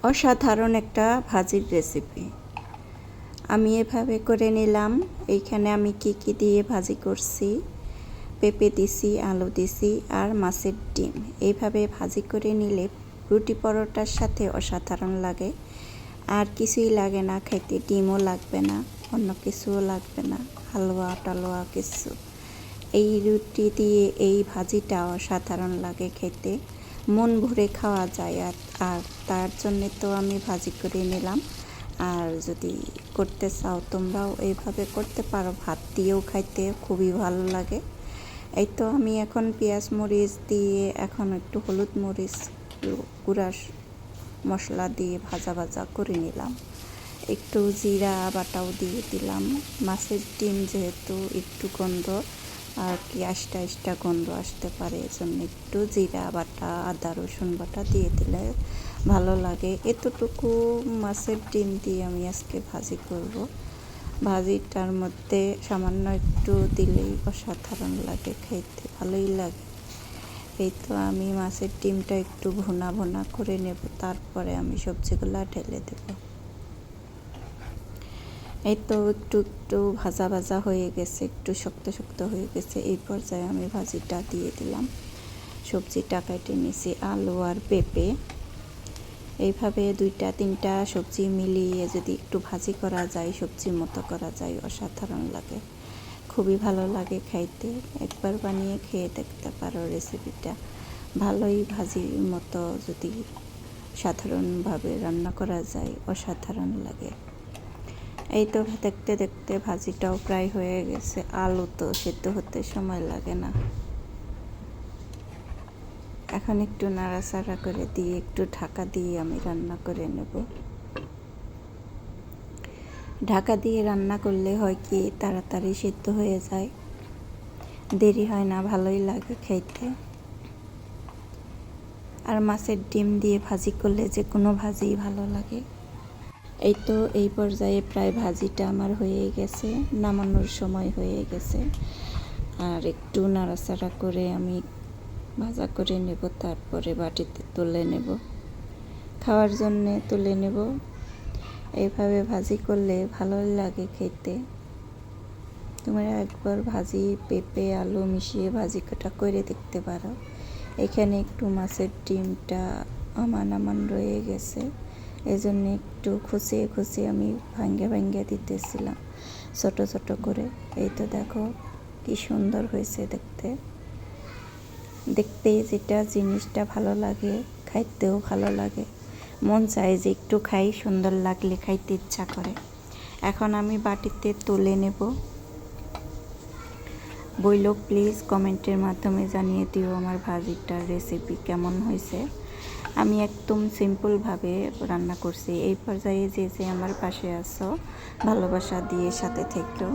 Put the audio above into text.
অসাধারণ একটা ভাজির রেসিপি আমি এভাবে করে নিলাম। এইখানে আমি কি দিয়ে ভাজি করছি, পেঁপে দিছি, আলু দিছি আর মাছের ডিম। এইভাবে ভাজি করে নিলে রুটি পরোটার সাথে অসাধারণ লাগে। আর কিছুই লাগে না খাইতে, ডিমও লাগবে না, অন্য কিছুও লাগবে না, হালুয়া টালুয়া কিছু। এই রুটি দিয়ে এই ভাজিটা অসাধারণ লাগে খেতে, মন ভরে খাওয়া যায়। আর তার জন্যে তো আমি ভাজি করে নিলাম। আর যদি করতে চাও তোমরাও এইভাবে করতে পারো, ভাত দিয়েও খাইতে খুবই ভালো লাগে। এই তো আমি এখন পেঁয়াজ মরিচ দিয়ে, এখন একটু হলুদ মরিচ গুঁড়া মশলা দিয়ে ভাজা ভাজা করে নিলাম। একটু জিরা বাটাও দিয়ে দিলাম। মাছের ডিম যেহেতু একটু গন্ধ আর কি আষ্টা গন্ধ আসতে পারে, এজন্য একটু জিরা বাটা, আদা রসুন বাটা দিয়ে দিলে ভালো লাগে। এতটুকু মাছের ডিম দিয়ে আমি আজকে ভাজি করব। ভাজিটার মধ্যে সামান্য একটু দিলেই অসাধারণ লাগে খাইতে, ভালোই লাগে। এই তো আমি মাছের ডিমটা একটু ভুনা ভুনা করে নেব, তারপরে আমি সবজিগুলো ঢেলে দেব। এই তো একটু একটু ভাজা ভাজা হয়ে গেছে, একটু শক্ত শক্ত হয়ে গেছে। এই পর্যায়ে আমি ভাজিটা দিয়ে দিলাম। সবজিটা কেটে নিয়েছি, আলু আর পেঁপে। এইভাবে 2-3টা সবজি মিলিয়ে যদি একটু ভাজি করা যায়, সবজির মতো করা যায়, অসাধারণ লাগে, খুবই ভালো লাগে খাইতে। একবার বানিয়ে খেয়ে দেখতে পারো রেসিপিটা। ভালোই ভাজির মতো যদি সাধারণভাবে রান্না করা যায়, অসাধারণ লাগে। এই তো দেখতে দেখতে ভাজিটাও প্রায় হয়ে গেছে। আলু তো সেদ্ধ হতে সময় লাগে না। এখন একটু নাড়াচাড়া করে দিয়ে একটু ঢাকা দিয়ে আমি রান্না করে নেব। ঢাকা দিয়ে রান্না করলে হয় কি তাড়াতাড়ি সেদ্ধ হয়ে যায়, দেরি হয় না, ভালোই লাগে খাইতে। আর মাছের ডিম দিয়ে ভাজি করলে যে কোনো ভাজিই ভালো লাগে। এই তো এই পর্যায়ে প্রায় ভাজিটা আমার হয়ে গেছে, নামানোর সময় হয়ে গেছে। আর একটু নাড়াচাড়া করে আমি ভাজা করে নেব, তারপরে বাটিতে তুলে নেব, খাওয়ার জন্যে তুলে নেব। এইভাবে ভাজি করলে ভালোই লাগে খেতে। তোমরা একবার ভাজি পেঁপে আলু মিশিয়ে ভাজি কাটা করে দেখতে পারো। এখানে একটু মাছের ডিমটা আমান রয়ে গেছে, এজন্য একটু খুঁচিয়ে খুঁচিয়ে আমি ভাঙ্গে দিতেছিলাম ছোট ছোট করে। এই তো দেখো কি সুন্দর হয়েছে দেখতে। দেখতে যেটা জিনিসটা ভালো লাগে, খাইতেও ভালো লাগে, মন চায় যে একটু খাই, সুন্দর লাগলে খাইতে ইচ্ছা করে। এখন আমি বাটিতে তুলে নেব। বইলো প্লিজ কমেন্টের মাধ্যমে জানিয়ে দিও আমার ভাজিটার রেসিপি কেমন হয়েছে। আমি একদম সিম্পলভাবে রান্না করছি। এই পর্যায়ে যে আমার পাশে আছো, ভালোবাসা দিয়ে সাথে থেকো।